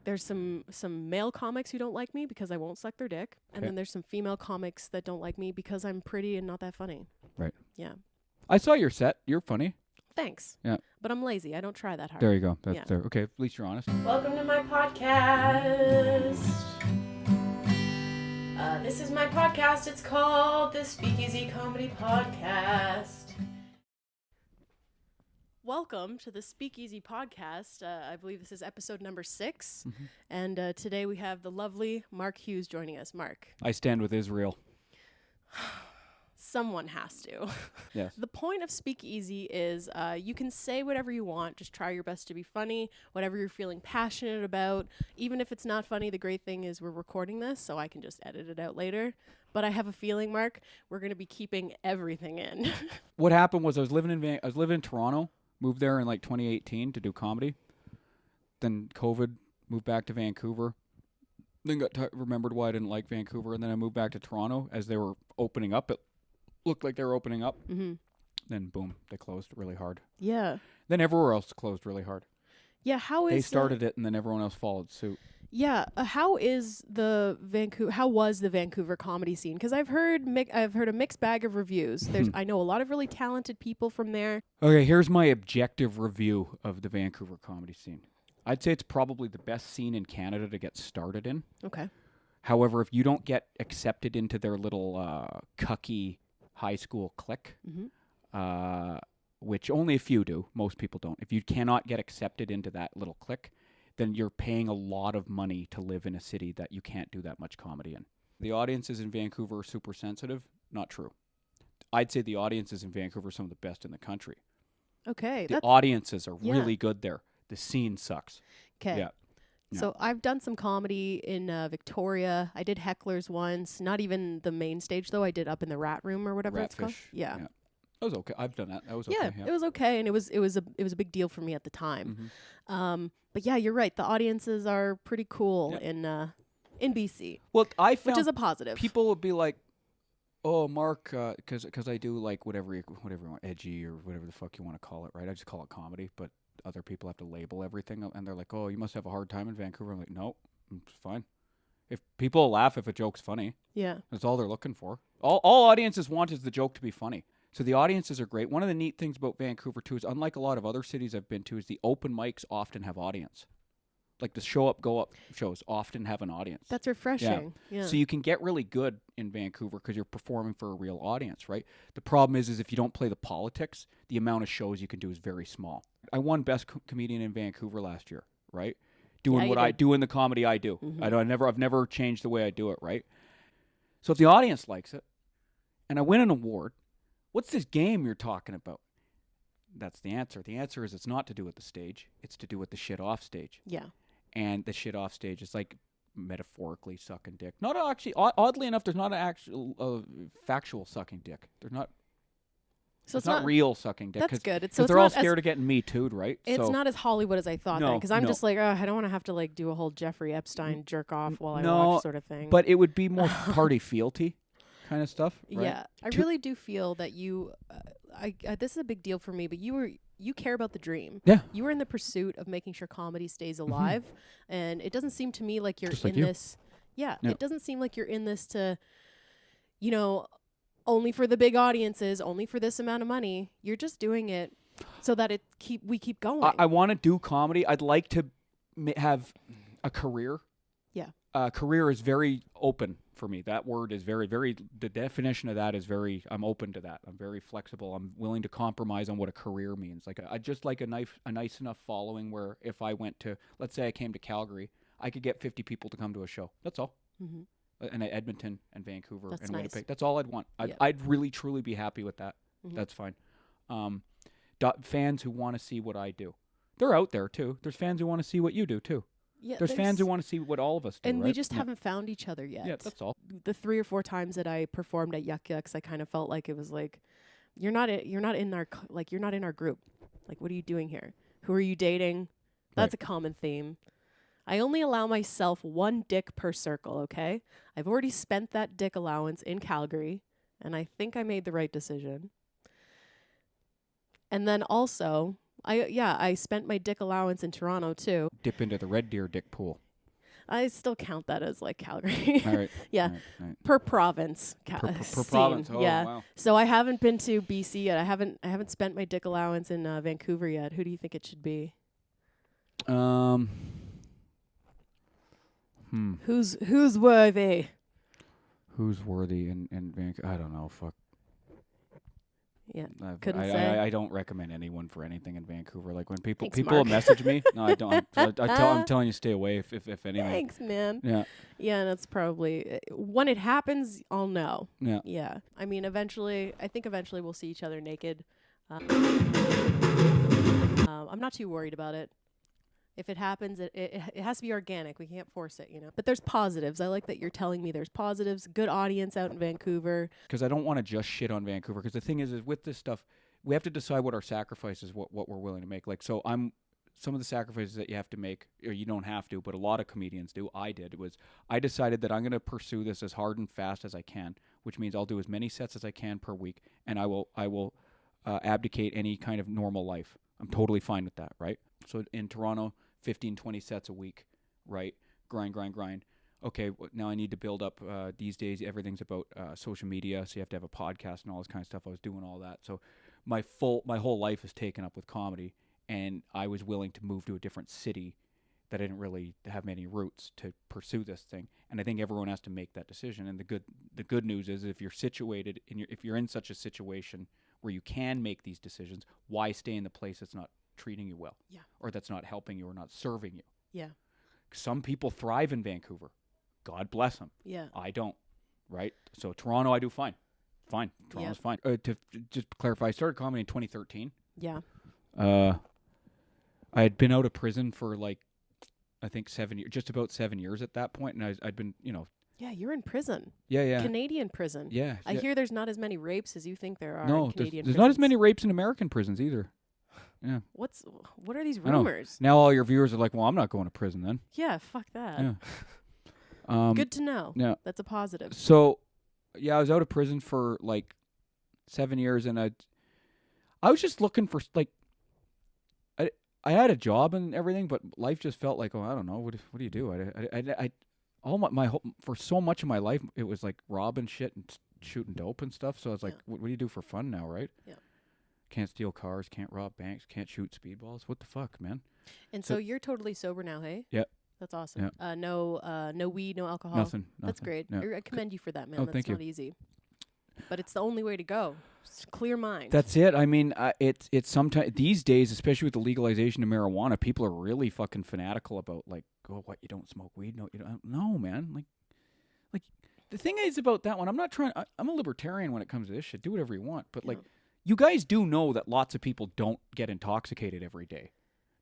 There's some male comics who don't like me because I won't suck their dick. And then there's some female comics that don't like me because I'm pretty and not that funny. Right. Yeah. I saw your set. You're funny. Thanks. Yeah. But I'm lazy. I don't try that hard. There you go. That's Yeah. there. Okay, at least you're honest. Welcome to my podcast. This is my podcast. It's called the Speakeasy Comedy Podcast. Welcome to the Speakeasy Podcast. I believe this is episode number 6. Mm-hmm. And today we have the lovely Mark Hughes joining us. Mark. I stand with Israel. Someone has to. Yes. The point of Speakeasy is you can say whatever you want. Just try your best to be funny. Whatever you're feeling passionate about. Even if it's not funny, the great thing is we're recording this, so I can just edit it out later. But I have a feeling, Mark, we're going to be keeping everything in. What happened was I was living in Toronto. Moved there in like 2018 to do comedy. Then COVID, moved back to Vancouver. Then remembered why I didn't like Vancouver. And then I moved back to Toronto as they were opening up. It looked like they were opening up. Mm-hmm. Then boom, they closed really hard. Yeah. Then everywhere else closed really hard. Yeah, they started it and then everyone else followed suit. Yeah, how was the Vancouver comedy scene? Because I've heard a mixed bag of reviews. I know a lot of really talented people from there. Okay, here's my objective review of the Vancouver comedy scene. I'd say it's probably the best scene in Canada to get started in. Okay. However, if you don't get accepted into their little cucky high school clique, Mm-hmm. Which only a few do, most people don't. If you cannot get accepted into that little clique, then you're paying a lot of money to live in a city that you can't do that much comedy in. The audiences in Vancouver are super sensitive. Not true. I'd say the audiences in Vancouver are some of the best in the country. Okay. The audiences are really good there. The scene sucks. Okay. Yeah. So I've done some comedy in Victoria. I did Hecklers once. Not even the main stage, though. I did up in the Rat Room or whatever it's called. Yeah. That was okay. I've done that. That was okay. Yeah, it was okay, and it was a big deal for me at the time. Mm-hmm. But yeah, you're right. The audiences are pretty cool in BC. Well, I found which is a positive. People would be like, "Oh, Mark," because I do like whatever you want, edgy or whatever the fuck you want to call it, right? I just call it comedy, but other people have to label everything, and they're like, "Oh, you must have a hard time in Vancouver." I'm like, "No, it's fine. If people laugh if a joke's funny, that's all they're looking for. All audiences want is the joke to be funny." So the audiences are great. One of the neat things about Vancouver, too, is unlike a lot of other cities I've been to, is the open mics often have audience. Like the show up, go up shows often have an audience. That's refreshing. Yeah. So you can get really good in Vancouver because you're performing for a real audience, right? The problem is if you don't play the politics, the amount of shows you can do is very small. I won Best Comedian in Vancouver last year, right? Doing what I do in the comedy I do. Mm-hmm. I've never changed the way I do it, right? So if the audience likes it, and I win an award, what's this game you're talking about? That's the answer. The answer is it's not to do with the stage. It's to do with the shit off stage. Yeah. And the shit off stage is like metaphorically sucking dick. Not actually, oddly enough, there's not an actual factual sucking dick. There's not. So it's not real sucking dick. That's good. So they're all scared of getting Me Too'd, right? It's not as Hollywood as I thought then. Because I'm just like, I don't want to have to like do a whole Jeffrey Epstein jerk off while I watch sort of thing. But it would be more party fealty kind of stuff, right? Yeah, I really do feel that you. This is a big deal for me, but you care about the dream. Yeah, you were in the pursuit of making sure comedy stays alive, and it doesn't seem to me like you're in this. Yeah, it doesn't seem like you're in this to, only for the big audiences, only for this amount of money. You're just doing it so that we keep going. I want to do comedy. I'd like to have a career. Yeah, career is very open for me. That word is very, very, the definition of that is very, I'm open to that. I'm very flexible. I'm willing to compromise on what a career means. Like I just like a nice enough following where if I went to, let's say I came to Calgary, I could get 50 people to come to a show. That's all. Mm-hmm. And Edmonton and Vancouver and Winnipeg. Nice. That's all I'd want. I'd really, truly be happy with that. Mm-hmm. That's fine. Fans who want to see what I do. They're out there too. There's fans who want to see what you do too. Yeah, there's fans who want to see what all of us do, and right? we just haven't found each other yet. Yeah, that's all. The 3 or 4 times that I performed at Yuck Yucks, I kind of felt like it was like, you're not in our group. Like, what are you doing here? Who are you dating? That's a common theme. I only allow myself 1 dick per circle. Okay, I've already spent that dick allowance in Calgary, and I think I made the right decision. And then also, I spent my dick allowance in Toronto too. Dip into the Red Deer dick pool. I still count that as like Calgary. All right. Yeah. All right. Per province. Per scene. province. Oh, yeah. wow. So I haven't been to BC yet. I haven't spent my dick allowance in Vancouver yet. Who do you think it should be? Who's worthy? Who's worthy in Vancouver? I don't know. Fuck. Yeah. I Couldn't say. I don't recommend anyone for anything in Vancouver. Like when people Thanks, Mark. message me, no, I don't. I'm telling you, stay away if anything. Thanks, man. Yeah. Yeah, that's probably when it happens. I'll know. Yeah. Yeah. I mean, I think eventually we'll see each other naked. I'm not too worried about it. If it happens, it has to be organic. We can't force it, But there's positives. I like that you're telling me there's positives. Good audience out in Vancouver. Because I don't want to just shit on Vancouver. Because the thing is with this stuff, we have to decide what our sacrifices, what we're willing to make. Like, so some of the sacrifices that you have to make, or you don't have to, but a lot of comedians do. I decided that I'm going to pursue this as hard and fast as I can, which means I'll do as many sets as I can per week, and I will abdicate any kind of normal life. I'm totally fine with that, right? So in Toronto, 15, 20 sets a week, right? Grind. Okay, now I need to build up. These days, everything's about social media, so you have to have a podcast and all this kind of stuff. I was doing all that. So my whole life is taken up with comedy, and I was willing to move to a different city that I didn't really have many roots to pursue this thing. And I think everyone has to make that decision. And the good news is if you're situated, if you're in such a situation where you can make these decisions, why stay in the place that's not treating you well, or that's not helping you or not serving you? Yeah. Some people thrive in Vancouver. God bless them. Yeah. I don't, right? So Toronto, I do fine. Toronto's fine. To just clarify, I started comedy in 2013. Yeah. I had been out of prison for like, I think 7 years, just about 7 years at that point, and I'd been, Yeah, you're in prison. Yeah. Canadian prison. Yeah. I hear there's not as many rapes as you think there are No, in Canadian there's not as many rapes in American prisons either. Yeah. What are these rumors? Now all your viewers are like, well, I'm not going to prison then. Yeah, fuck that. Yeah. Good to know. Yeah. That's a positive. So, yeah, I was out of prison for like 7 years, and I was just looking for like, I had a job and everything, but life just felt like, I don't know, what do you do? For so much of my life, it was like robbing shit and shooting dope and stuff. So I was like, what do you do for fun now, right? Yeah. Can't steal cars, can't rob banks, can't shoot speedballs. What the fuck, man? And so you're totally sober now, hey? Yeah. That's awesome. Yeah. No weed, no alcohol. Nothing. That's great. No. I commend you for that, man. Oh, That's thank you. not easy. But it's the only way to go. Just clear mind. That's it. I mean, it's sometimes these days, especially with the legalization of marijuana, people are really fucking fanatical about like, what, you don't smoke weed? No, you don't. No, man. Like the thing is about that one. I'm not trying. I'm a libertarian when it comes to this shit. Do whatever you want, but like, you guys do know that lots of people don't get intoxicated every day.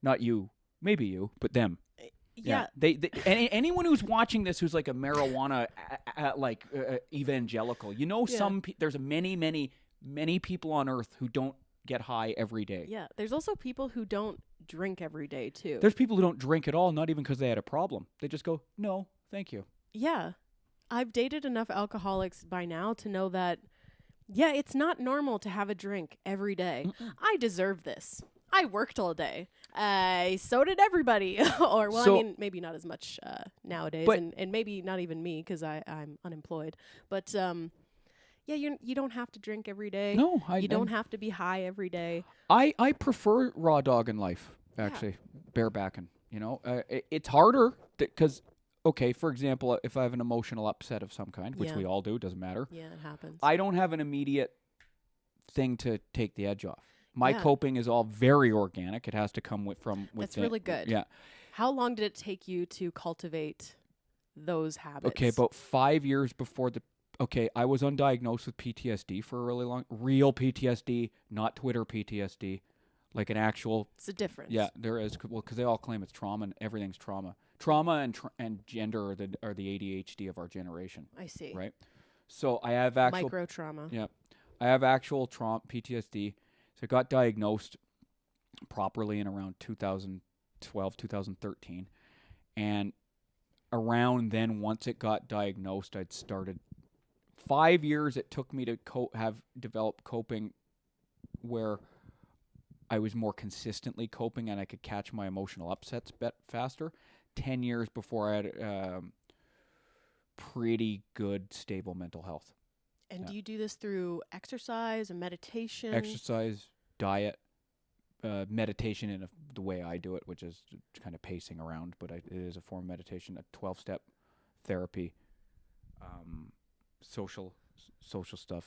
Not you, maybe you, but them. Yeah. Anyone who's watching this who's like a marijuana evangelical, there's many people on earth who don't get high every day. Yeah. There's also people who don't drink every day too. There's people who don't drink at all, not even because they had a problem. They just go, no, thank you. Yeah. I've dated enough alcoholics by now to know that, yeah, it's not normal to have a drink every day. Mm-mm. I deserve this. I worked all day. So did everybody. I mean, maybe not as much nowadays, and maybe not even me because I'm unemployed. But yeah, you don't have to drink every day. No, you don't have to be high every day. I prefer raw dogging life, actually, barebacking. It's harder because, okay, for example, if I have an emotional upset of some kind, which we all do, doesn't matter. Yeah, it happens. I don't have an immediate thing to take the edge off. My coping is all very organic. It has to come from within. That's really good. Yeah. How long did it take you to cultivate those habits? Okay, about 5 years before I was undiagnosed with PTSD for a really long, real PTSD, not Twitter PTSD, like an actual. It's a difference. Yeah, there is. Well, because they all claim it's trauma and everything's trauma. Trauma and gender are the ADHD of our generation. I see. Right. So I have actual micro trauma. Yeah, I have actual trauma PTSD. So I got diagnosed properly in around 2012, 2013. And around then, once it got diagnosed, I'd started 5 years it took me to have developed coping where I was more consistently coping and I could catch my emotional upsets faster. 10 years before I had pretty good, stable mental health. And do you do this through exercise and meditation? Exercise, diet, meditation in the way I do it, which is kind of pacing around, but it is a form of meditation, a 12-step therapy, social stuff.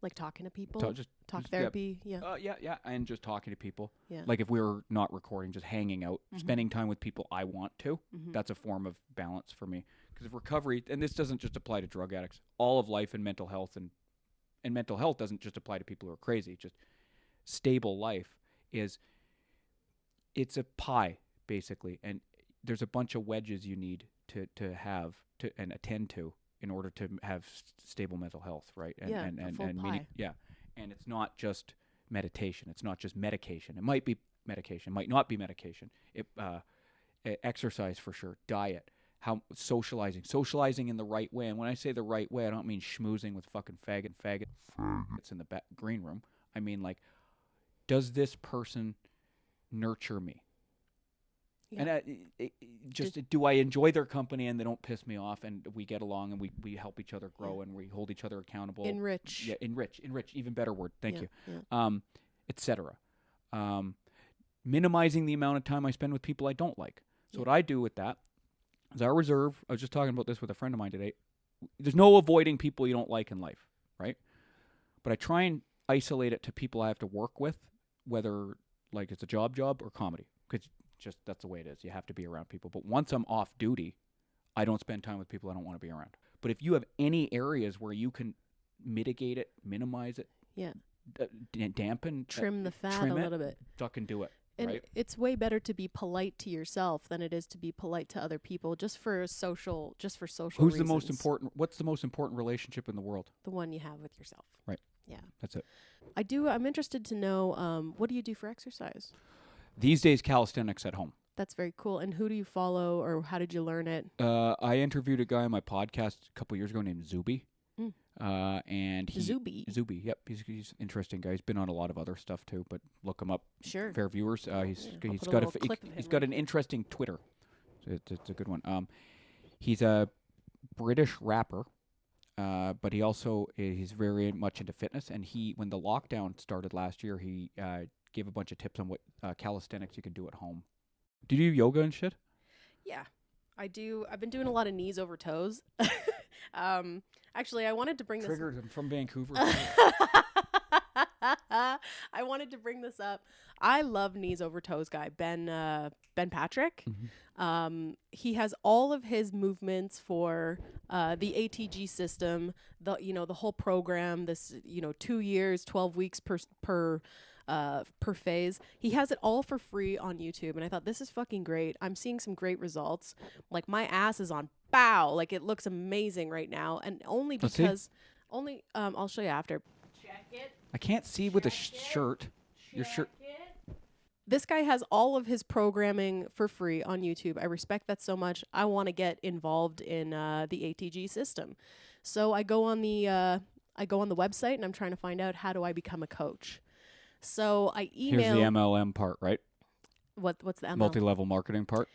Like talking to people? Talk just therapy? Yeah. Yeah, and just talking to people. Yeah. Like if we were not recording, just hanging out, spending time with people I want to. That's a form of balance for me. Because if recovery, and this doesn't just apply to drug addicts, all of life and mental health, and mental health doesn't just apply to people who are crazy, just stable life it's a pie, basically, and there's a bunch of wedges you need to have to and attend to in order to have stable mental health, right? And a full pie. And it's not just meditation. It's not just medication. It might be medication. It might not be medication. Exercise for sure. Diet. Socializing in the right way. And when I say the right way, I don't mean schmoozing with fucking faggots in the green room. I mean, like, does this person nurture me? Yeah. And do I enjoy their company and they don't piss me off and we get along and we help each other grow and we hold each other accountable? Enrich. Yeah, enrich. Even better word. Thank you. Yeah. Etc. Minimizing the amount of time I spend with people I don't like. So what I do with that is I was just talking about this with a friend of mine today. There's no avoiding people you don't like in life, right? But I try and isolate it to people I have to work with, whether like it's a job or comedy, because just that's the way it is. You have to be around people. But once I'm off duty, I don't spend time with people I don't want to be around. But if you have any areas where you can mitigate it, minimize it, dampen, trim the fat a little bit, fucking do it. And right? It's way better to be polite to yourself than it is to be polite to other people, just for social reasons. What's the most important relationship in the world? The one you have with yourself. Right. Yeah. That's it. I'm interested to know, what do you do for exercise? These days, calisthenics at home. That's very cool. And who do you follow, or how did you learn it? I interviewed a guy on my podcast a couple years ago named Zuby. And Zuby. Yep, he's an interesting guy. He's been on a lot of other stuff too, but look him up. Sure. Fair viewers. He's got an interesting Twitter. So it's a good one. He's a British rapper, but he's very much into fitness. And when the lockdown started last year, he gave a bunch of tips on what calisthenics you can do at home. Do you do yoga and shit? Yeah, I do. I've been doing a lot of knees over toes. Actually, I wanted to bring Triggered him from Vancouver. I wanted to bring this up. I love knees over toes guy, Ben Patrick. Mm-hmm. He has all of his movements for the ATG system, the whole program, this 2 years, 12 weeks per phase. He has it all for free on YouTube, and I thought, this is fucking great. I'm seeing some great results. Like, my ass is on bow. Like, it looks amazing right now, and only because I'll show you after. Check it. I can't see with a shirt. Your shirt. This guy has all of his programming for free on YouTube. I respect that so much. I want to get involved in the ATG system. So I go on the website and I'm trying to find out, how do I become a coach? So I email. Here's the MLM part, right? What's the MLM? Multi-level marketing part.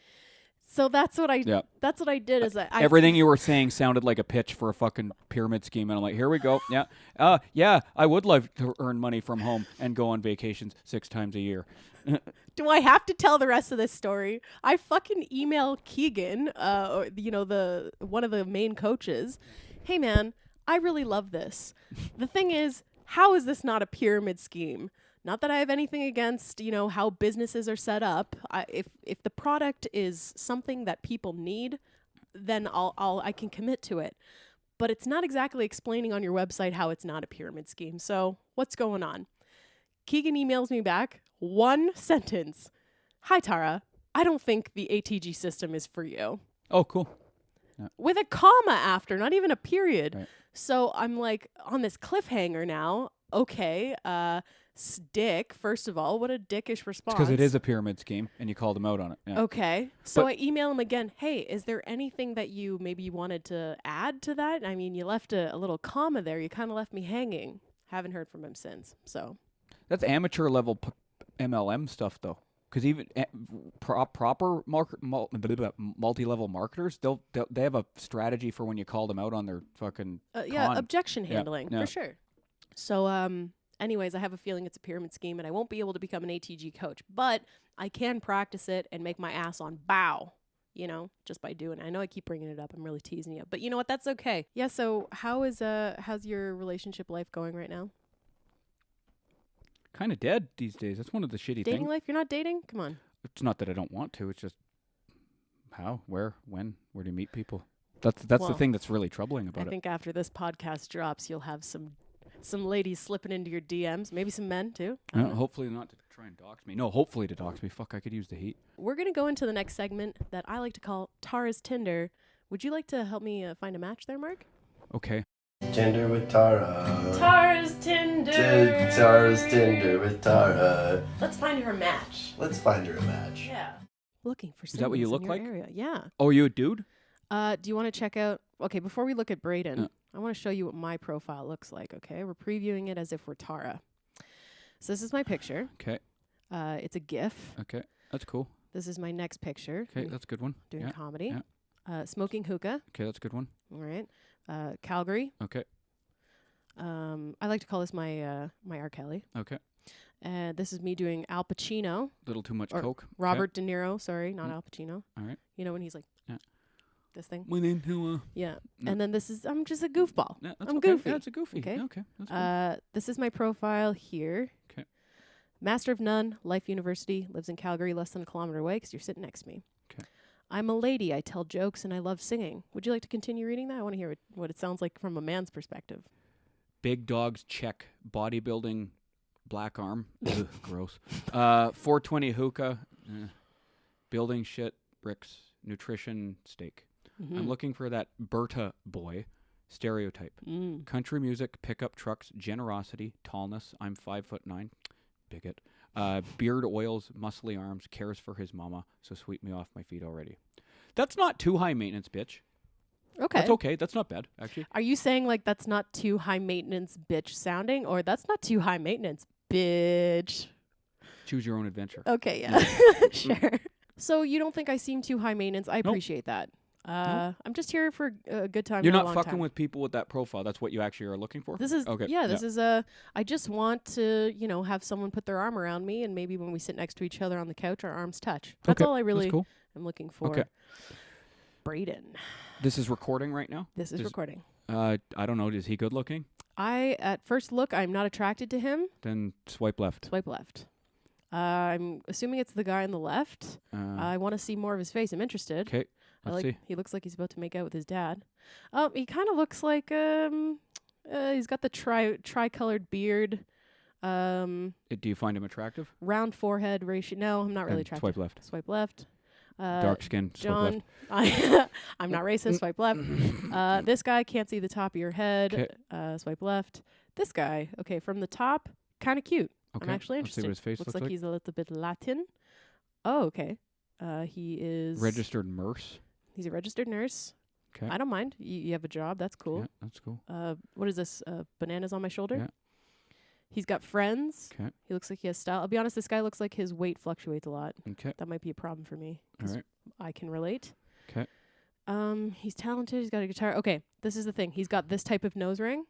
So that's what I did. Is everything you were saying sounded like a pitch for a fucking pyramid scheme, and I'm like, here we go. Yeah, yeah, I would love to earn money from home and go on vacations 6 times a year. Do I have to tell the rest of this story? I fucking email Keegan, the one of the main coaches. Hey man, I really love this. The thing is, how is this not a pyramid scheme? Not that I have anything against, how businesses are set up. If the product is something that people need, then I can commit to it. But it's not exactly explaining on your website how it's not a pyramid scheme. So what's going on? Keegan emails me back, 1 sentence. Hi, Tara. I don't think the ATG system is for you. Oh, cool. Yeah. With a comma after, not even a period. Right. So I'm like on this cliffhanger now. Okay, Dick, first of all, what a dickish response. Because it is a pyramid scheme, and you called him out on it. Yeah. Okay. So I email him again. Hey, is there anything that you maybe wanted to add to that? I mean, you left a little comma there. You kind of left me hanging. Haven't heard from him since. So that's amateur level MLM stuff, though. Because even proper multi-level marketers, they have a strategy for when you call them out on their fucking objection handling yeah. for sure. So anyways, I have a feeling it's a pyramid scheme, and I won't be able to become an ATG coach, but I can practice it and make my ass on bow. You know, just by doing it. I know I keep bringing it up. I'm really teasing you, but you know what? That's okay. Yeah. So how's your relationship life going right now? Kind of dead these days. That's one of the shitty things. Dating life? You're not dating? Come on. It's not that I don't want to. It's just how, where, when, where do you meet people? That's the thing that's really troubling about it. I think after this podcast drops, you'll have some ladies slipping into your DMs, maybe some men too. Hopefully not to try and dox me. No, hopefully to dox me. Fuck, I could use the heat. We're going to go into the next segment that I like to call Tara's Tinder. Would you like to help me find a match there, Mark? Okay. Tinder with Tara. Tara's Tinder. Tara's Tinder with Tara. Let's find her a match. Let's find her a match. Yeah. Looking for Is that what you look in like? your area. Yeah. Oh, are you a dude? Do you want to check out... Okay, before we look at Braden, I want to show you what my profile looks like, okay? We're previewing it as if we're Tara. So this is my picture. Okay. It's a GIF. Okay. That's cool. This is my next picture. Okay, that's a good one. Doing comedy. Yeah. Smoking hookah. Okay, that's a good one. All right. Calgary. Okay. I like to call this my my R. Kelly. Okay. This is me doing Al Pacino. Little too much coke. Robert De Niro. Sorry, not Al Pacino. All right. You know when he's like, this thing. My name Noah. Yeah. And then this is, I'm just a goofball. Yeah, I'm okay. goofy. Yeah, it's a goofy. Okay. Okay. That's cool. This is my profile here. Okay. Master of None, Life University, lives in Calgary, less than a kilometer away because you're sitting next to me. Okay. I'm a lady. I tell jokes and I love singing. Would you like to continue reading that? I want to hear what it sounds like from a man's perspective. Big dogs check. Bodybuilding, black arm. Ugh, gross. 420 hookah. Building shit, bricks, nutrition, steak. Mm-hmm. I'm looking for that Berta boy stereotype. Country music, pickup trucks, generosity, tallness. I'm 5'9". Bigot. Beard oils, muscly arms, cares for his mama, so sweep me off my feet already. That's not too high maintenance, bitch. Okay. That's okay. That's not bad, actually. Are you saying like that's not too high maintenance bitch sounding, or that's not too high maintenance bitch? Choose your own adventure. Okay, yeah. Sure. So you don't think I seem too high maintenance? I appreciate that. I'm just here for a good time. You're not not a long fucking time. with people with that profile. That's what you actually are looking for? This is okay. This is I just want to, have someone put their arm around me, and maybe when we sit next to each other on the couch, our arms touch. That's all I really am looking for. Okay. Braden. This is recording right now? This is recording. I don't know. Is he good looking? At first look, I'm not attracted to him. Then swipe left. Swipe left. I'm assuming it's the guy on the left. I want to see more of his face. I'm interested. Okay. Let's see. He looks like he's about to make out with his dad. He kind of looks like he's got the tri-colored beard. Do you find him attractive? Round forehead ratio. No, I'm not really And attracted. swipe left. Swipe left. Dark skin. John, swipe left. I'm not racist. Swipe left. This guy can't see the top of your head. Swipe left. This guy, okay, from the top, kind of cute. Okay. I'm actually interested. Let's see what his face looks like. He's a little bit Latin. Oh, okay. He is registered nurse. He's a registered nurse. Okay. I don't mind. You have a job. That's cool. Yeah, that's cool. What is this? Bananas on my shoulder? Yeah. He's got friends. Okay. He looks like he has style. I'll be honest, this guy looks like his weight fluctuates a lot. Okay. That might be a problem for me. All right. I can relate. Okay. He's talented. He's got a guitar. Okay. This is the thing. He's got this type of nose ring.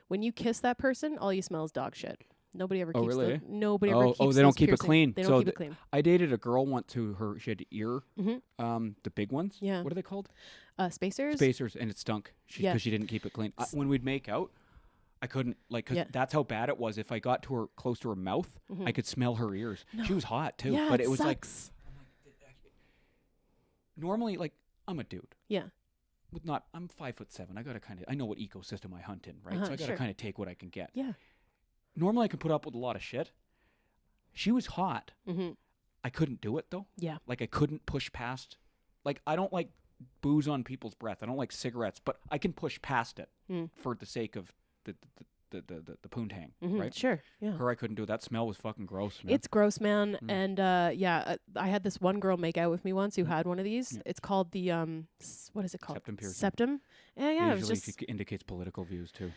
When you kiss that person, all you smell is dog shit. Nobody ever keeps really? Nobody ever keeps they don't those keep it piercing. clean. They don't keep it clean. I dated a girl once who she had ear, Mm-hmm. the big ones. Yeah. What are they called? Spacers? Spacers, and it stunk because she didn't keep it clean. When we'd make out, I couldn't, because that's how bad it was. If I got to her close to her mouth, I could smell her ears. No. She was hot, too. Yeah, but it was sucks. normally, I'm a dude. Yeah. I'm 5'7". I gotta I know what ecosystem I hunt in, right? So I gotta sure. kind of take what I can get. Yeah. Normally I can put up with a lot of shit. She was hot. Mm-hmm. I couldn't do it though. Yeah. I couldn't push past. I don't like booze on people's breath. I don't like cigarettes, but I can push past it for the sake of the poontang, right? Sure. Yeah. Her, I couldn't do it. That smell was fucking gross, man. It's gross, man. And I had this one girl make out with me once who had one of these. Yeah. It's called the what is it called? Septum piercing. Septum. Yeah, it was Usually just indicates political views too.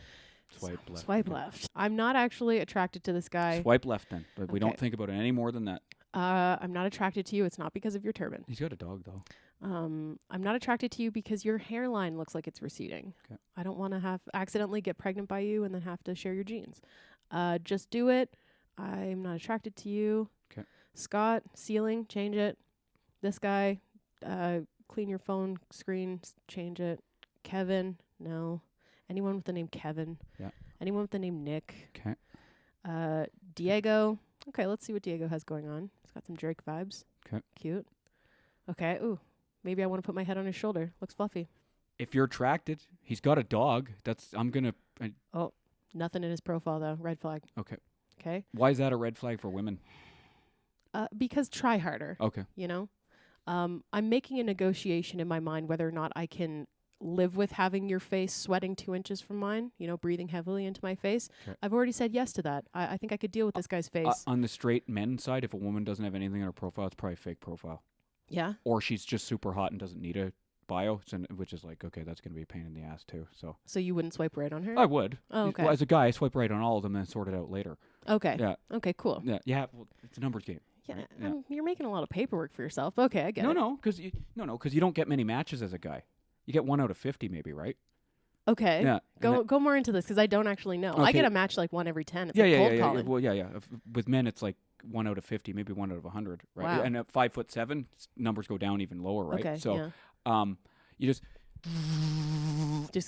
Swipe left. Swipe left. I'm not actually attracted to this guy. Swipe left then, but we don't think about it any more than that. I'm not attracted to you. It's not because of your turban. He's got a dog though. I'm not attracted to you because your hairline looks like it's receding. Okay. I don't want to have accidentally get pregnant by you and then have to share your genes. Just do it. I'm not attracted to you. Okay. Scott, ceiling, change it. This guy, clean your phone screen, change it. Kevin, no. Anyone with the name Kevin. Yeah. Anyone with the name Nick. Okay. Diego. Okay, let's see what Diego has going on. He's got some Drake vibes. Okay. Cute. Okay. Ooh. Maybe I want to put my head on his shoulder. Looks fluffy. If you're attracted, he's got a dog. I'm gonna. Nothing in his profile though. Red flag. Okay. Okay. Why is that a red flag for women? Because try harder. Okay. You know, I'm making a negotiation in my mind whether or not I can live with having your face sweating 2 inches from mine. You know, breathing heavily into my face. Okay. I've already said yes to that. I think I could deal with this guy's face. On the straight men side, if a woman doesn't have anything on her profile, it's probably a fake profile. Yeah. Or she's just super hot and doesn't need a bio, which is like, okay, that's going to be a pain in the ass too. So you wouldn't swipe right on her? I would. Oh, okay. Well, as a guy, I swipe right on all of them and then sort it out later. Okay. Yeah. Okay, cool. Yeah. Yeah. Well, it's a numbers game. Yeah, Right? Yeah. you're making a lot of paperwork for yourself. Okay, I get it. No, because you don't get many matches as a guy. You get 1 out of 50, maybe, right? Okay. Yeah. Go more into this because I don't actually know. I Okay. get a match like 1 every 10. It's Yeah, like yeah, cold yeah, calling. Well, yeah. With men, it's like 1 out of 50, maybe 1 out of 100, right? Wow. And at 5'7", numbers go down even lower, right? Okay. So, yeah. you just.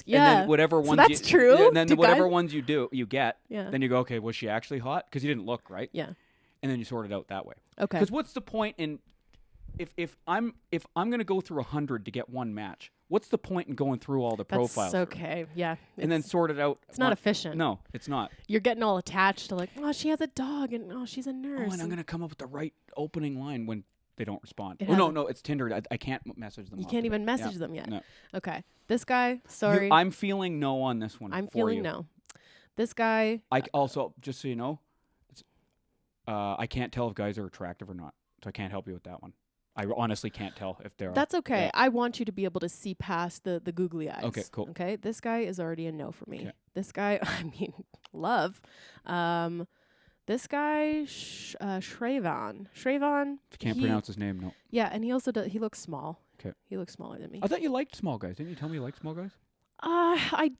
Yeah. And then whatever ones that's true. Yeah, and then Do whatever guys- ones you get, Yeah. then you go, okay, was she actually hot? Because you didn't look, right? Yeah. And then you sort it out that way. Okay. Because what's the point in if I'm gonna go through 100 to get one match? What's the point in going through all the profiles? That's okay. Yeah. And then sort it out. It's not efficient. No, it's not. You're getting all attached to like, oh, she has a dog and oh, she's a nurse. Oh, and I'm gonna come up with the right opening line when they don't respond. It Oh no, hasn't- no, it's Tinder. I can't message them. You off can't of even it. message Yeah. them yet. No. Okay. This guy, sorry. I'm feeling no on this one. I'm for feeling you. no. This guy. I also, just so you know, I can't tell if guys are attractive or not, so I can't help you with that one. I honestly can't tell if they're. That's okay. Yeah. I want you to be able to see past the googly eyes. Okay, cool. Okay. This guy is already a no for me. Okay. This guy, I mean, love. This guy, Shravan. Shravan. If you can't pronounce his name, no. Yeah, and he also does. He looks small. 'Kay. He looks smaller than me. I thought you liked small guys. Didn't you tell me you liked small guys? I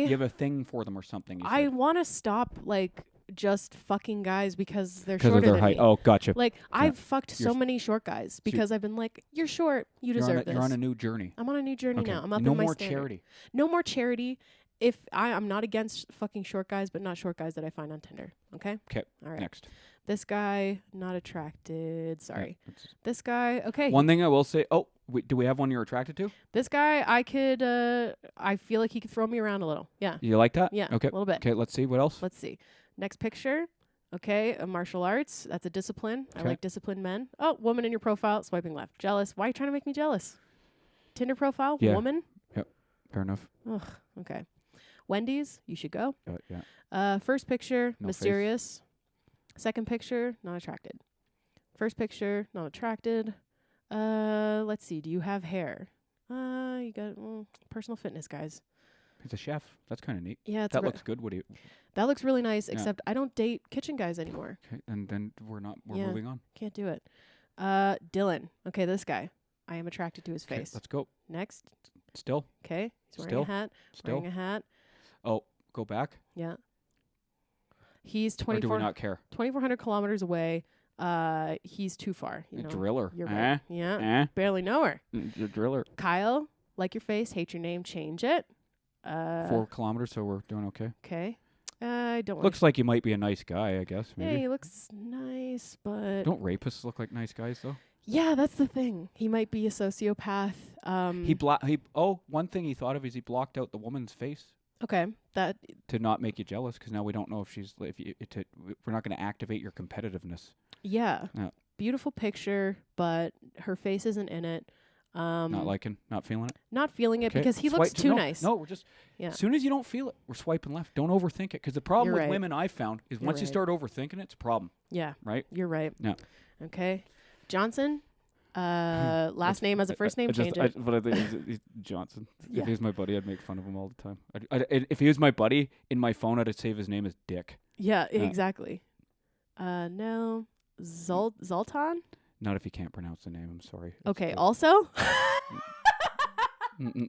You have a thing for them or something. You I said. want to stop like just fucking guys because they're Because shorter of their than height. me. Oh, gotcha. Like I've fucked so You're- many short guys because I've been like, you're short, you deserve this. You're on a new journey. I'm on a new journey Okay. now. I'm up no in my more standard. charity. No more charity. If I'm not against fucking short guys, but not short guys that I find on Tinder. Okay. 'Kay. All right. Next. This guy not attracted. Sorry. Yeah, that's- This guy. Okay. One thing I will say. Oh, do we have one you're attracted to? This guy, I could. I feel like he could throw me around a little. Yeah. You like that? Yeah. Okay. A little bit. Okay. Let's see. What else? Let's see. Next picture. Okay, martial arts. That's a discipline. I Okay. like disciplined men. Oh, woman in your profile, swiping left. Jealous. Why are you trying to make me jealous? Tinder profile, Yeah. woman. Fair enough. Ugh. Okay. Wendy's, you should go. Yeah. First picture, No face. mysterious. Second picture, not attracted. First picture, not attracted. Let's see. Do you have hair? You got personal fitness, guys. He's a chef. That's kind of neat. Yeah, it's That looks good. What do you? that looks really nice. Yeah. Except I don't date kitchen guys anymore. Okay. And then we're Yeah. moving on. Can't do it. Dylan. Okay, this guy. I am attracted to his 'Kay, face. let's go. Next. Still. Okay. He's wearing Still. a hat. Still. Wearing a hat. Oh, go back. Yeah. He's Or do we 24 not care? 2,400 kilometers away. He's too far. You know. Driller. You're right. Yeah. Barely know her. The driller. Kyle, like your face, hate your name, change it. 4 kilometers, so we're doing okay. Okay. I don't want Looks like you might be a nice guy, I guess. Yeah, Maybe. he looks nice, but Don't rapists look like nice guys though? yeah, that's the thing. He might be a sociopath. One thing he thought of is he blocked out the woman's face Okay. That to not make you jealous because now we don't know if she's we're not going to activate your competitiveness. yeah. Yeah. Beautiful picture, but her face isn't in it. Not liking, not feeling it. Not feeling it 'Kay, because he swipe looks to- too no, nice. No, we're just Yeah. as soon as you don't feel it, we're swiping left. Don't overthink it because the problem You're with right. women I found is You're once you right. start overthinking it, it's a problem, Yeah. right? You're right. Yeah. Okay. Johnson. Last name as a first name. Change it. But I think he's Johnson. Yeah. If he was my buddy, I'd make fun of him all the time. If he was my buddy, in my phone, I'd save his name as Dick. Yeah. Yeah. Exactly. No. Zoltan? Not if you can't pronounce the name. I'm sorry. It's Okay, like- also? Mm-mm.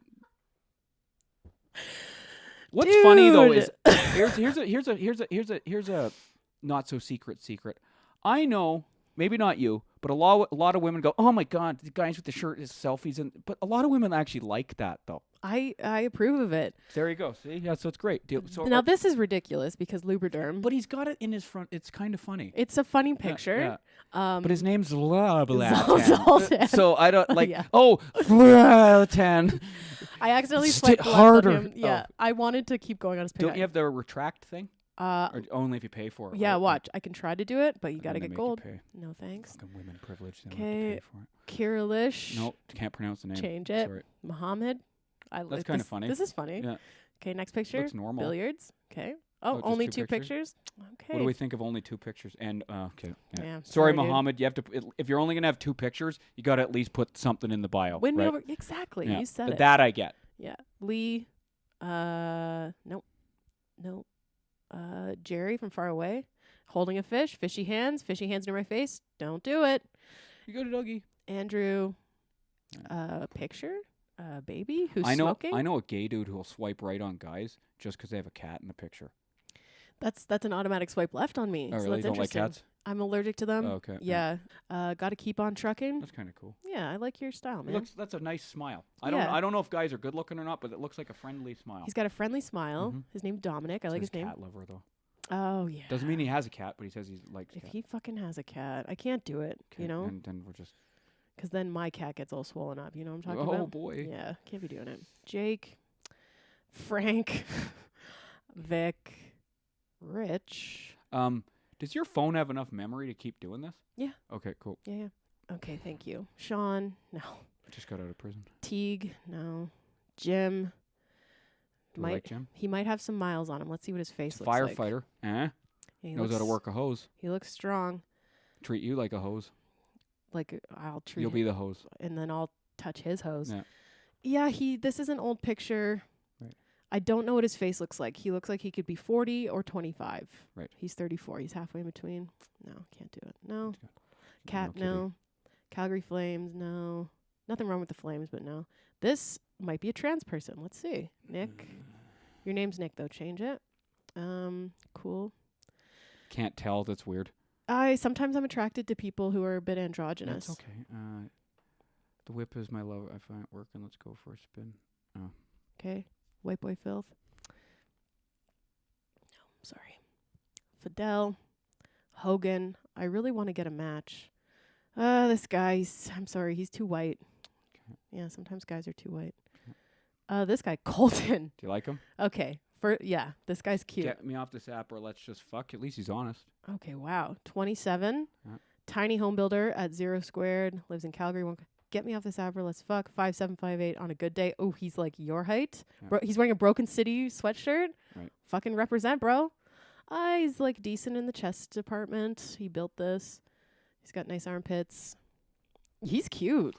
What's funny though is here's a not so secret. I know, maybe not you, but a lot of women go, "Oh my god, the guys with the shirt is selfies," but a lot of women actually like that though. I approve of it. There you go. See, yeah, so it's great. So Now this is ridiculous because Lubriderm. but he's got it in his front. It's kind of funny. It's a funny picture. Yeah. But But his name's Zoltan. Zoltan. So I don't like. Yeah. Oh, Zoltan. I accidentally Stick swiped left harder. on him. Yeah, Oh. I wanted to keep going on his picture. Don't you have the retract thing? Or only if you pay for it. Yeah, right? watch. I can try to do it, but you And got to then get they make you gold. pay. No thanks. Fucking women privilege. They don't have to Okay. pay for it. Kirilish. Nope, can't pronounce the name. Change it. Sorry. Muhammad. That's kinda funny. This is funny. Yeah. Okay, next picture. Looks normal. Billiards. Okay. Oh, Oh, just only 2 two pictures. Okay. What do we think of only 2 pictures? And okay. Yeah. Yeah, Sorry, sorry, dude. Muhammad. You have to. If you're only gonna have 2 pictures, you got to at least put something in the bio. Win me right? over. Exactly. Yeah. You said But it. that I get. Yeah. Lee. Nope. Nope. Jerry from far away, holding a fish. Fishy hands near my face. Don't do it. You go to Dougie. Andrew. Picture. Baby who's I know. smoking. I know a gay dude who will swipe right on guys just because they have a cat in the picture. That's an automatic swipe left on me. Oh, so really? that's You don't like interesting. cats? I'm allergic to them. Oh, okay. Yeah. Got to keep on trucking. That's kind of cool. Yeah, I like your style, man. That's a nice smile. Yeah. I don't know if guys are good looking or not, but it looks like a friendly smile. He's got a friendly smile. Mhm. His name's Dominic. I like Says his name. cat lover though. Oh yeah. Doesn't mean he has a cat, but he says he likes If cats. he fucking has a cat, I can't do it. Okay, You know, and then we're just. because then my cat gets all swollen up. You know what I'm talking Oh about? boy. Yeah, can't be doing it. Jake, Frank, Vic, Rich. Does your phone have enough memory to keep doing this? Yeah. Okay, cool. Yeah. Okay, thank you. Sean, no. Just got out of prison. Teague, no. Jim. Do you like Jim? He might have some miles on him. Let's see what his face looks like. Firefighter. Yeah, he Knows how to looks- work a hose. He looks strong. Treat you like a hose. Like I'll treat You'll him, be the hose. and then I'll touch his hose. Yeah. Yeah, this is an old picture. Right. I don't know what his face looks like. He looks like he could be 40 or 25. Right. He's 34. He's halfway in between. No, can't do it. No. That's good. Cat, kitty. no. Calgary Flames, no. Nothing wrong with the Flames, but no. This might be a trans person. Let's see. Nick. Your name's Nick, though. Change it. Cool. Can't tell. That's weird. Sometimes I'm attracted to people who are a bit androgynous. That's okay. The whip is my love. I find it working. Let's go for a spin. Okay. White boy filth. No, sorry. Fidel. Hogan. I really want to get a match. This guy, I'm sorry, he's too white. Okay. Yeah, sometimes guys are too white. This guy, Colton. Do you like him? Okay. This guy's cute. Get me off this app or let's just fuck. At least he's honest. Okay, wow. 27. Yeah. Tiny home builder at 0 squared. Lives in Calgary. Get me off this app or let's fuck. 5758 on a good day. Oh, he's like your height. Yeah. He's wearing a Broken City sweatshirt. Right. Fucking represent, bro. He's like decent in the chest department. He built this. He's got nice armpits. He's cute.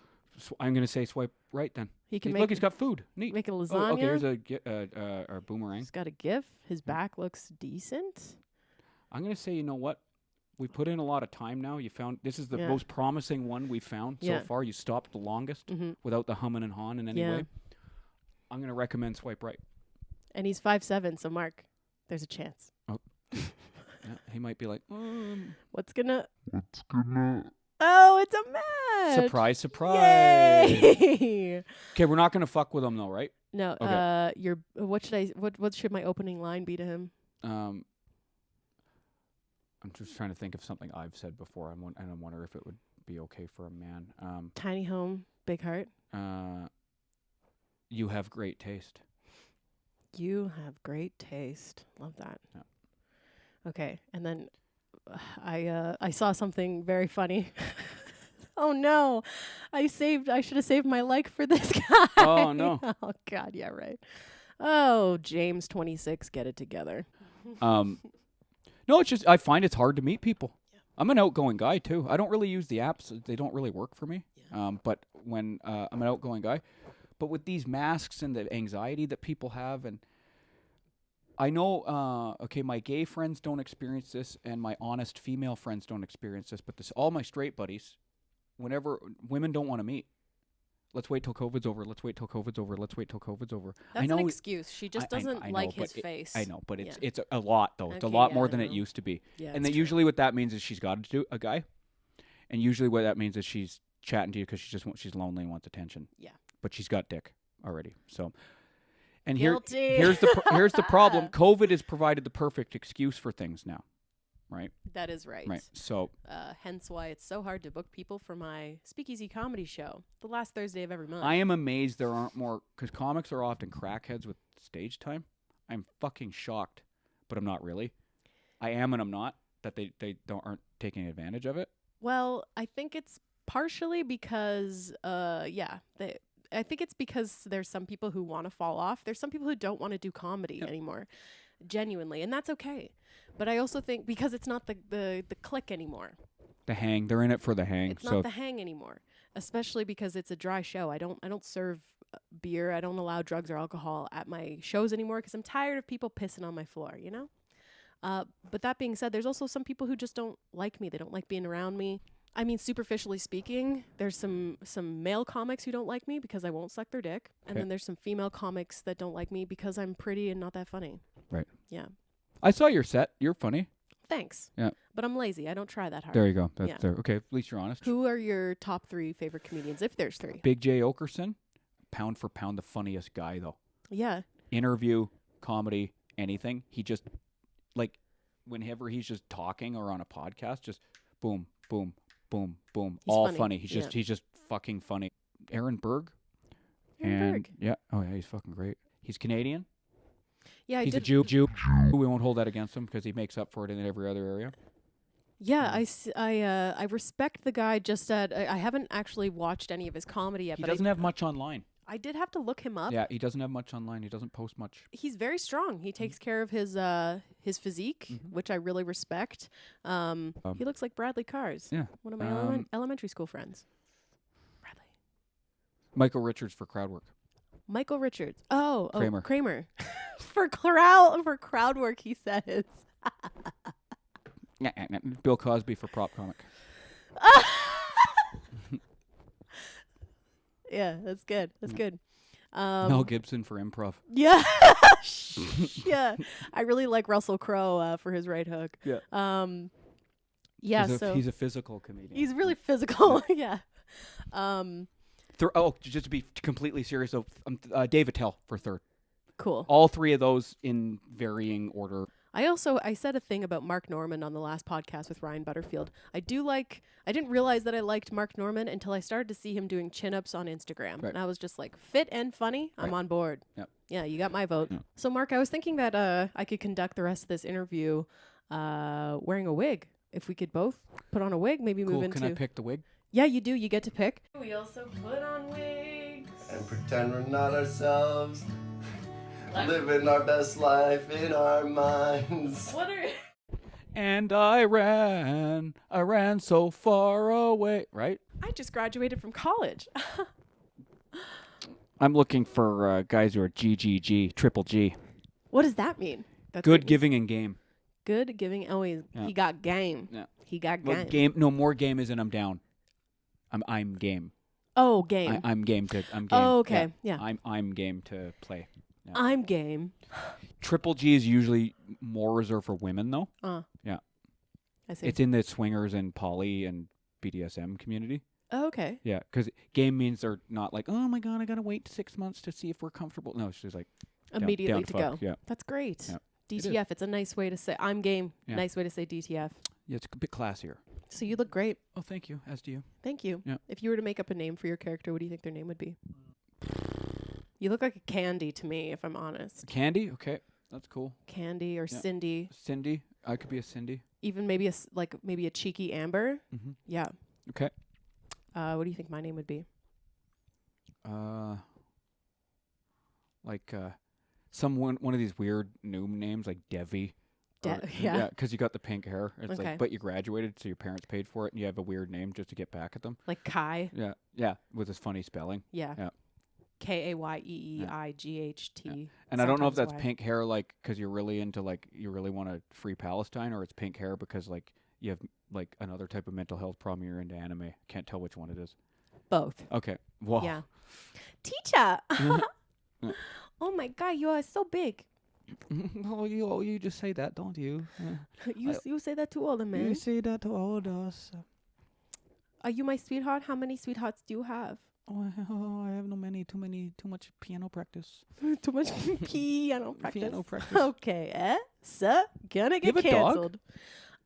I'm gonna say swipe right then. He can Look, he's got food. Neat. make a Oh, lasagna. okay, here's a boomerang. He's got a GIF. His back looks decent. I'm gonna say, you know what? We put in a lot of time now. You found this is the Yeah. most promising one we found Yeah. so far. You stopped the longest Mm-hmm. without the humming and hawing in any Yeah. way. I'm gonna recommend swipe right. And he's 5'7", so Mark, there's a chance. Yeah, he might be like, What's gonna... Oh, it's a match! surprise, surprise. Yay! Okay, we're not gonna fuck with him though, right? No, Okay. what should my opening line be to him? I'm just trying to think of something I've said before. And I wonder if it would be okay for a man. Tiny home, big heart. You have great taste. You have great taste. Love that. Yeah. Okay, and then I saw something very funny. Oh no, I should have saved my like for this guy. Oh, no. Oh God, yeah right. Oh, James 26, get it together. No, it's just I find it's hard to meet people. Yeah. I'm an outgoing guy too. I don't really use the apps; they don't really work for me. Yeah. But when I'm an outgoing guy, but with these masks and the anxiety that people have, and I know, okay, my gay friends don't experience this, and my honest female friends don't experience this, but all my straight buddies, whenever women don't want to meet, let's wait till COVID's over, let's wait till COVID's over, let's wait till COVID's over. That's an excuse. She just doesn't I know, like his but face. I know, but it's a lot, though. It's a Okay, lot yeah, more I than it know. used to be. Yeah, And it's true. usually what that means is she's got to do a guy, and usually what that means is she's chatting to you because she's lonely and wants attention. Yeah. But she's got dick already, so... And Guilty. here's the problem. COVID has provided the perfect excuse for things now, right? That is right. Right. So hence why it's so hard to book people for my speakeasy comedy show, the last Thursday of every month. I am amazed there aren't more, because comics are often crackheads with stage time. I'm fucking shocked, but I'm not really. I am and I'm not, that they aren't taking advantage of it. Well, I think it's partially because, I think it's because there's some people who want to fall off. There's some people who don't want to do comedy anymore, genuinely, and that's okay. But I also think because it's not the click anymore. The hang, they're in it for the hang. It's not the hang anymore, especially because it's a dry show. I don't serve beer. I don't allow drugs or alcohol at my shows anymore because I'm tired of people pissing on my floor, you know? But that being said, there's also some people who just don't like me. They don't like being around me. I mean, superficially speaking, there's some male comics who don't like me because I won't suck their dick. And then there's some female comics that don't like me because I'm pretty and not that funny. Right. Yeah. I saw your set. You're funny. Thanks. Yeah. But I'm lazy. I don't try that hard. There you go. That's Yeah. there. Okay, at least you're honest. Who are your top 3 favorite comedians, if there's 3? Big J. Okerson, pound for pound the funniest guy, though. Yeah. Interview, comedy, anything. He just, like, whenever he's just talking or on a podcast, just boom, boom, boom, boom. He's all funny. funny. He's just fucking funny. Aaron Berg. Aaron Berg. Yeah. Oh, yeah, he's fucking great. He's Canadian. Yeah, He's a Jew. We won't hold that against him because he makes up for it in every other area. Yeah, I respect the guy. Just that I haven't actually watched any of his comedy yet. He but doesn't have much online. I did have to look him up. Yeah, he doesn't have much online. He doesn't post much. He's very strong. He takes care of his physique, which I really respect. He looks like Bradley Cars. Yeah. One of my elementary school friends. Bradley. Michael Richards for crowd work. Michael Richards. Kramer. for crowd work, he says. Bill Cosby for prop comic. Yeah, that's good. That's good. Mel Gibson for improv. Yeah. Yeah. I really like Russell Crowe for his right hook. Yeah. Yeah, he's a physical comedian. he's really physical. Yeah. Just to be completely serious, though, Dave Attell for third. Cool. All 3 of those in varying order. I said a thing about Mark Norman on the last podcast with Ryan Butterfield. I didn't realize that I liked Mark Norman until I started to see him doing chin-ups on Instagram. Right. And I was just like, fit and funny, I'm on board. Yep. Yeah, you got my vote. Yep. So Mark, I was thinking that I could conduct the rest of this interview wearing a wig. If we could both put on a wig, maybe move Cool. into... Can I pick the wig? Yeah, you do. You get to pick. We also put on wigs. And pretend we're not ourselves. Living our best life in our minds. What are... And I ran so far away. Right? I just graduated from college. I'm looking for guys who are GGG, triple G. What does that mean? That's Good what- giving and game. Good giving. Oh, he got game. Yeah. He got Well, game. No more game isn't I'm down. I'm game. Oh, game. I'm game. Oh, okay. Yeah. I'm game to play. Yeah. I'm game. Triple G is usually more reserved for women, though. Yeah. I see. It's in the swingers and poly and BDSM community. Oh, okay. Yeah, because game means they're not like, oh my god, I gotta wait 6 months to see if we're comfortable. No, it's just like Immediately down to fuck. go. Yeah, That's great. Yeah. DTF. It's a nice way to say I'm game. Yeah. Nice way to say DTF. yeah, it's a bit classier. So you look great. Oh, thank you. As do you. Thank you. Yeah. If you were to make up a name for your character, what do you think their name would be? You look like a Candy to me, if I'm honest. Candy. Okay, that's cool. Candy or Yeah. Cindy. Cindy. I could be a Cindy. Even maybe maybe a cheeky Amber. Mm-hmm. Yeah. Okay. What do you think my name would be? One of these weird new names like Devi. Yeah. because you got the pink hair. It's Okay. like, but you graduated, so your parents paid for it, and you have a weird name just to get back at them. Like Kai. Yeah, with this funny spelling. Yeah. Yeah. Kayyeeight. And I don't know if sometimes that's Y. pink hair, like, because you're really into, like, you really want to free Palestine, or it's pink hair because, like, you have, like, another type of mental health problem, you're into anime. Can't tell which one it is. Both. Okay. Wow. Yeah. Teacher. Oh my God, you are so big. Oh, you just say that, don't you? You say that to all the men. You say that to all of us. Are you my sweetheart? How many sweethearts do you have? Oh, I have too much piano practice. Too much piano practice. Piano practice. Okay, so gonna You get have a dog? canceled.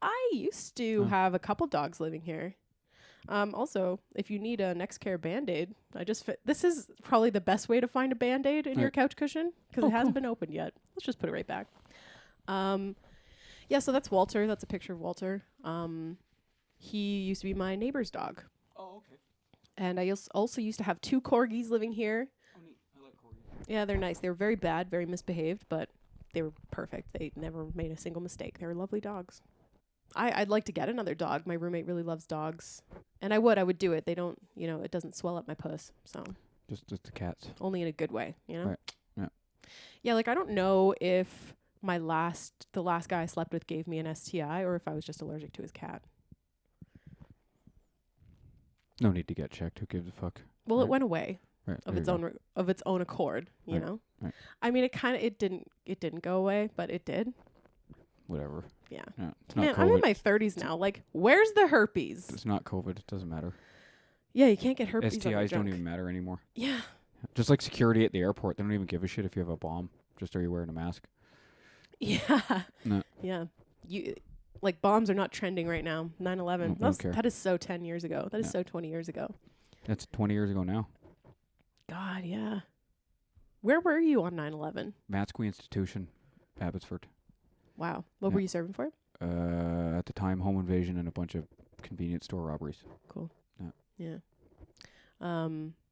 I used to have a couple dogs living here. Also, if you need a Nextcare Band-Aid, this is probably the best way to find a Band-Aid in your couch cushion because it hasn't been opened yet. Let's just put it right back. Yeah, so that's Walter. That's a picture of Walter. He used to be my neighbor's dog. Oh, okay. And I also used to have 2 corgis living here. Oh, neat. I like corgis. Yeah, they're nice. They were very bad, very misbehaved, but they were perfect. They never made a single mistake. They were lovely dogs. I'd like to get another dog. My roommate really loves dogs. And I would do it. They don't, it doesn't swell up my puss. So Just the cats. only in a good way, Right. Yeah. Yeah, like I don't know if the last guy I slept with gave me an STI or if I was just allergic to his cat. No need to get checked. Who gives a fuck? Well, it went away Right. of there its you go. of its own accord, you Right, know. right. I mean, it didn't go away, but it did. Whatever. Yeah. Yeah. It's Man, not I'm in COVID. my 30s now. Like, where's the herpes? It's not COVID. It doesn't matter. Yeah, you can't get herpes. on your STIs don't junk. even matter anymore. Yeah. Just like security at the airport. They don't even give a shit if you have a bomb. Just are you wearing a mask? Yeah. No. Yeah. Like bombs are not trending right now. 9/11. Don't care. That is so 10 years ago. That is Yeah. so 20 years ago. That's 20 years ago now. God, yeah. Where were you on 9/11? Matsqui Institution, Abbotsford. Wow. What Yeah. were you serving for? At the time, home invasion and a bunch of convenience store robberies. Cool. Yeah. Yeah.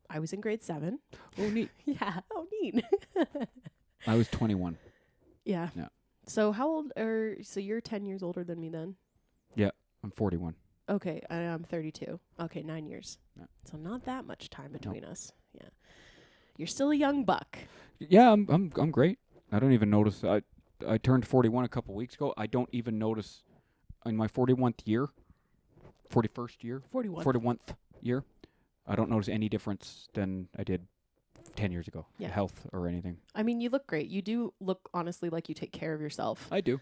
I was in grade 7. Oh, neat. Yeah. Oh, neat. I was 21. Yeah. Yeah. So so you're 10 years older than me then? I'm 41. Okay, I'm 32. Okay, 9 years. Yeah. So not that much time between us. Yeah. You're still a young buck. Yeah, I'm great. I don't even notice. I turned 41 a couple weeks ago. I don't even notice in my 41st year, 41st year, 41th year. I don't notice any difference than I did 10 years ago. Yeah. Health or anything. I mean, you look great. You do look honestly like you take care of yourself, I do.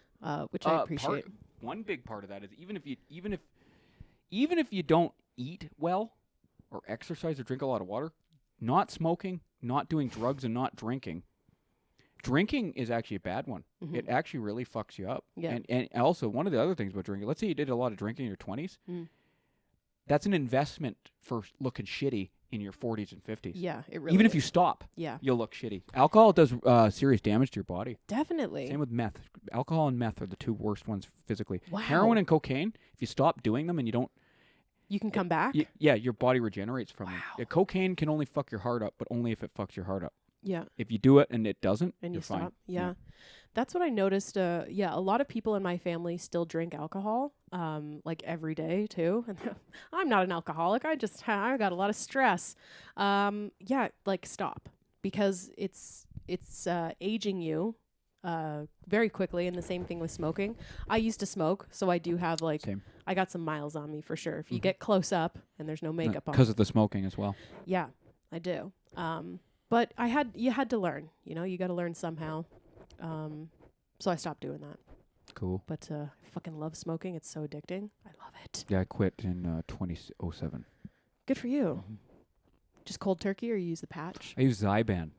which I appreciate. One big part of that is even if you don't eat well or exercise or drink a lot of water, not smoking, not doing drugs, and not drinking. Drinking is actually a bad one. Mhm. It actually really fucks you up. Yeah. And also, one of the other things about drinking, let's say you did a lot of drinking in your 20s, that's an investment for looking shitty in your 40s and 50s. Yeah, it really Even is. if you stop, Yeah, you'll look shitty. Alcohol does serious damage to your body. definitely. Same with meth. Alcohol and meth are the 2 worst ones physically. Wow. Heroin and cocaine, if you stop doing them and you don't... You can come back? yeah, your body regenerates from them. Wow. Cocaine can only fuck your heart up, but only if it fucks your heart up. Yeah. If you do it and it doesn't, And you're you fine. stop. Yeah. That's what I noticed. A lot of people in my family still drink alcohol, like every day too. And I'm not an alcoholic. I got a lot of stress. Like stop, because it's aging you very quickly. And the same thing with smoking. I used to smoke, so I do have Same. I got some miles on me for sure. If you get close up and there's no makeup on. Because of the smoking as well. Yeah, I do. But you had to learn, you got to learn somehow. So I stopped doing that. Cool. But I fucking love smoking. It's so addicting. I love it. Yeah, I quit in 2007. Good for you. Mhm. Just cold turkey, or you use the patch? I use Zyban.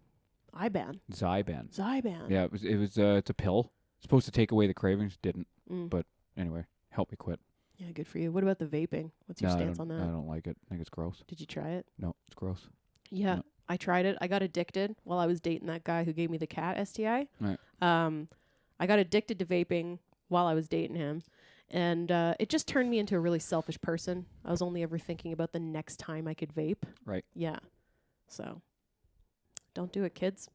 Zyban. Zyban. Yeah, it's a pill. It's supposed to take away the cravings. Didn't. Mm. But anyway, help me quit. Yeah, good for you. What about the vaping? What's your No, stance on I that? don't like it. I think it's gross. Did you try it? No, it's gross. Yeah, No. I tried it. I got addicted while I was dating that guy who gave me the cat STI. Right. I got addicted to vaping while I was dating him. And it just turned me into a really selfish person. I was only ever thinking about the next time I could vape. Right. Yeah. So don't do it, kids.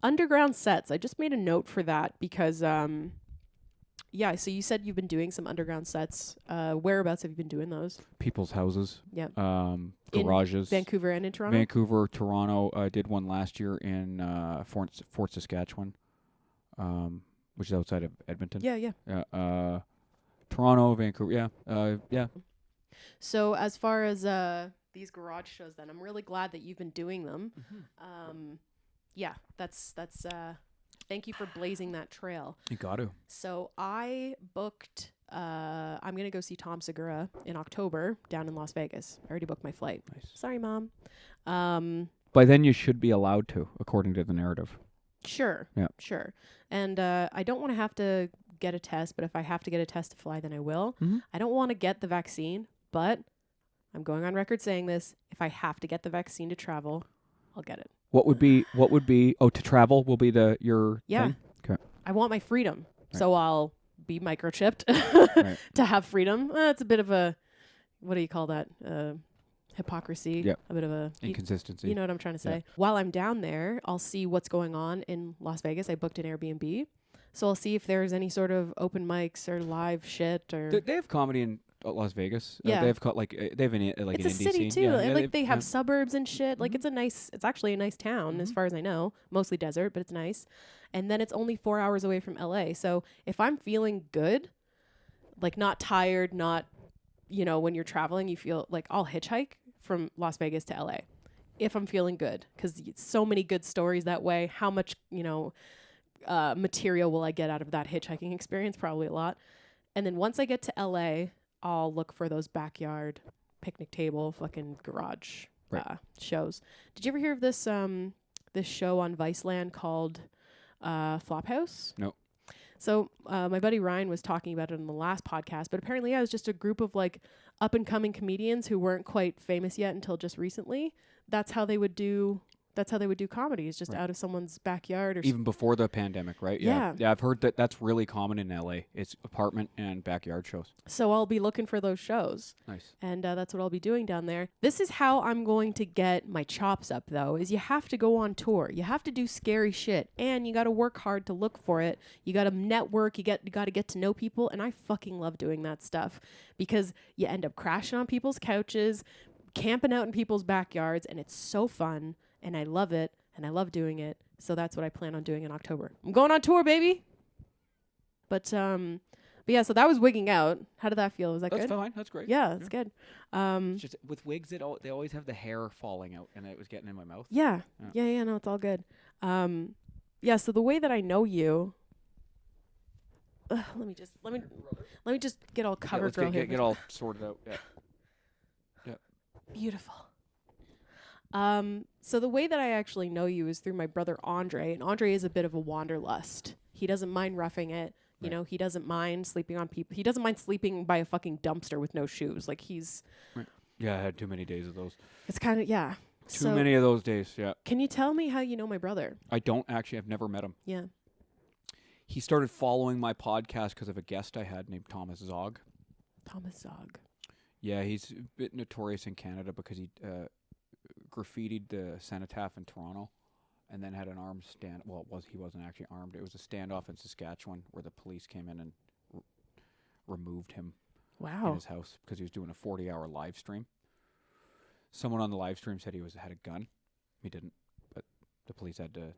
Underground sets. I just made a note for that because Yeah, so you said you've been doing some underground sets. Whereabouts have you been doing those? People's houses. Yeah. Garages. Vancouver and in Toronto? Vancouver, Toronto. I did one last year in Fort Saskatchewan, which is outside of Edmonton. Yeah. Toronto, Vancouver. Yeah. So as far as these garage shows, then I'm really glad that you've been doing them. Yeah, that's thank you for blazing that trail. You got to. So I booked. I'm gonna go see Tom Segura in October down in Las Vegas. I already booked my flight. Nice. Sorry, Mom. By then you should be allowed to, according to the narrative. Sure. Yeah. Sure. And I don't want to have to get a test, but if I have to get a test to fly, then I will. I don't want to get the vaccine, but I'm going on record saying this. If I have to get the vaccine to travel, I'll get it. What would be to travel will be your thing? Okay. I want my freedom. Right. So I'll be microchipped Right. to have freedom. It's a bit of a, what do you call that? Hypocrisy. Yep. A bit of a Inconsistency. You know what I'm trying to say. Yeah. While I'm down there, I'll see what's going on in Las Vegas. I booked an Airbnb. So I'll see if there's any sort of open mics or live shit or. They have comedy in Las Vegas. Yeah. They have they have an like It's an a indie city scene. too. Yeah, and yeah, they have yeah. suburbs and shit. Like it's actually a nice town as far as I know. Mostly desert, but it's nice. And then it's only 4 hours away from LA. So if I'm feeling good, like not tired, not, when you're traveling, you feel like I'll hitchhike from Las Vegas to LA if I'm feeling good. Cause so many good stories that way. How much, material will I get out of that hitchhiking experience? Probably a lot. And then once I get to LA, I'll look for those backyard picnic table fucking garage shows. Did you ever hear of this this show on Viceland called Flophouse? No. So my buddy Ryan was talking about it in the last podcast, but apparently it was just a group of like up and coming comedians who weren't quite famous yet until just recently. That's how they would do comedies, just out of someone's backyard or even before the pandemic, right? Yeah. Yeah, I've heard that's really common in LA. It's apartment and backyard shows. So I'll be looking for those shows. Nice. And that's what I'll be doing down there. This is how I'm going to get my chops up, though, is you have to go on tour. You have to do scary shit. And you got to work hard to look for it. You got to network. You got to get to know people. And I fucking love doing that stuff because you end up crashing on people's couches, camping out in people's backyards. And it's so fun. And I love it. And I love doing it. So that's what I plan on doing in October. I'm going on tour, baby. But yeah, so that was wigging out. How did that feel? Was that good? That's fine. That's great. Yeah, that's good. It's just with wigs, they always have the hair falling out, and it was getting in my mouth. Yeah. No, it's all good. Yeah. So the way that I know you, let me just get all cover girl here. Get all sorted out. Yeah. Beautiful. So the way that I actually know you is through my brother Andre, and Andre is a bit of a wanderlust. He doesn't mind roughing it. You know, he doesn't mind sleeping on people. He doesn't mind sleeping by a fucking dumpster with no shoes. Like he's. Right. Yeah, I had too many days of those. It's kind of Too many of those days. Yeah. Can you tell me how you know my brother? I don't actually. I've never met him. Yeah. He started following my podcast because of a guest I had named Thomas Zog. Thomas Zog. Yeah, he's a bit notorious in Canada because he graffitied the cenotaph in Toronto and then had an armed stand. Well, he wasn't actually armed. It was a standoff in Saskatchewan where the police came in and removed him in his house because he was doing a 40-hour live stream. Someone on the live stream said he had a gun. He didn't, but the police had to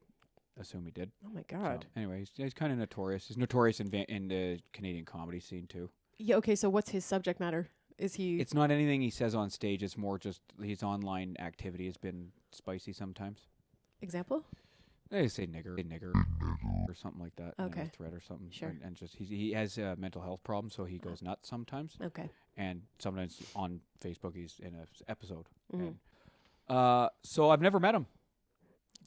assume he did. Oh my God. So, anyway, he's kind of notorious. He's notorious in the Canadian comedy scene too. Yeah. Okay. So what's his subject matter? Is he? It's not anything he says on stage. It's more just his online activity has been spicy sometimes. Example? They say nigger, or something like that. Okay. In a thread or something. Sure. And just he has a mental health problem, so he goes nuts sometimes. Okay. And sometimes on Facebook he's in an episode. Mhm. And, so I've never met him.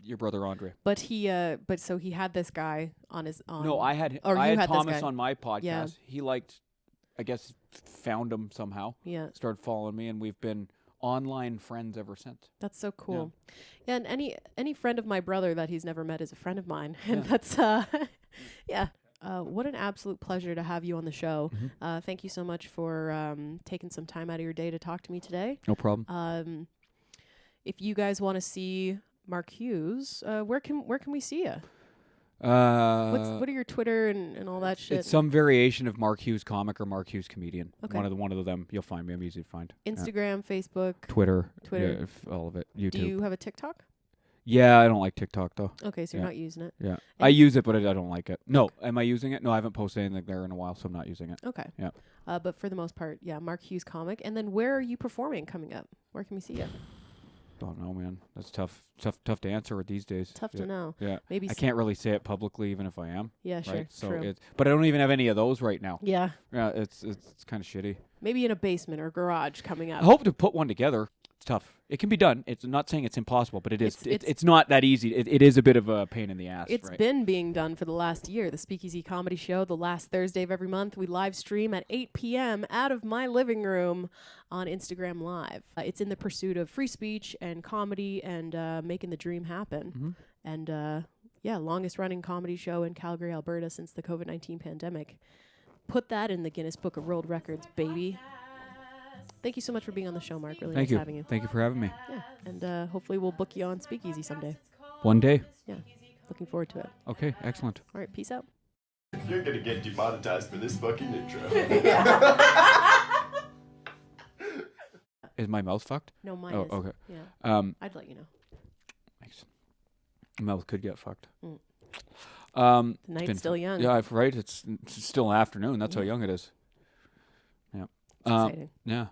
Your brother Andre. But so he had this guy on his. No, I had this Thomas guy. on my podcast. Yeah. He I guess found him somehow. Yeah. Started following me, and we've been online friends ever since. That's so cool. Yeah, and any friend of my brother that he's never met is a friend of mine, and Yeah. that's yeah. What an absolute pleasure to have you on the show. Mm-hmm. Thank you so much for taking some time out of your day to talk to me today. No problem. If you guys want to see Mark Hughes, where can we see you? What are your Twitter and all that shit? It's some variation of Mark Hughes comic or Mark Hughes comedian. Okay. One of them. You'll find me. I'm easy to find. Instagram, Facebook, Twitter. Twitter. Yeah, all of it. YouTube. Do you have a TikTok? Yeah, I don't like TikTok though. Okay, so you're not using it. Yeah, I use it, but I don't like it. No, am I using it? No, I haven't posted anything there in a while, so I'm not using it. Okay. Yeah. But for the most part, yeah, Mark Hughes comic. And then where are you performing coming up? Where can we see you? Don't know, man. That's tough to answer these days. Tough to know. Yeah. Maybe I can't really say it publicly, even if I am. Yeah, sure. Right? So true. but I don't even have any of those right now. Yeah. Yeah, it's kind of shitty. Maybe in a basement or garage coming up. I hope to put one together. It's tough. It can be done. It's not saying it's impossible, but it is. It's not that easy. It is a bit of a pain in the ass. It's been being done for the last year. The Speakeasy Comedy Show, the last Thursday of every month. We live stream at 8 p.m. out of my living room on Instagram Live. It's in the pursuit of free speech and comedy and making the dream happen. Mm-hmm. And longest running comedy show in Calgary, Alberta since the COVID-19 pandemic. Put that in the Guinness Book of World Records, baby. Thank you so much for being on the show, Mark. Really nice having you. Thank you for having me. Yeah, and hopefully we'll book you on Speakeasy someday. One day. Yeah, looking forward to it. Okay, excellent. All right, peace out. You're gonna get demonetized for this fucking intro. Is my mouth fucked? No, mine Oh, is. okay. Yeah. I'd let you know. Thanks. Mouth could get fucked. The night's still young. Yeah, right. It's still afternoon. That's how young it is. Yeah. It's exciting. Yeah.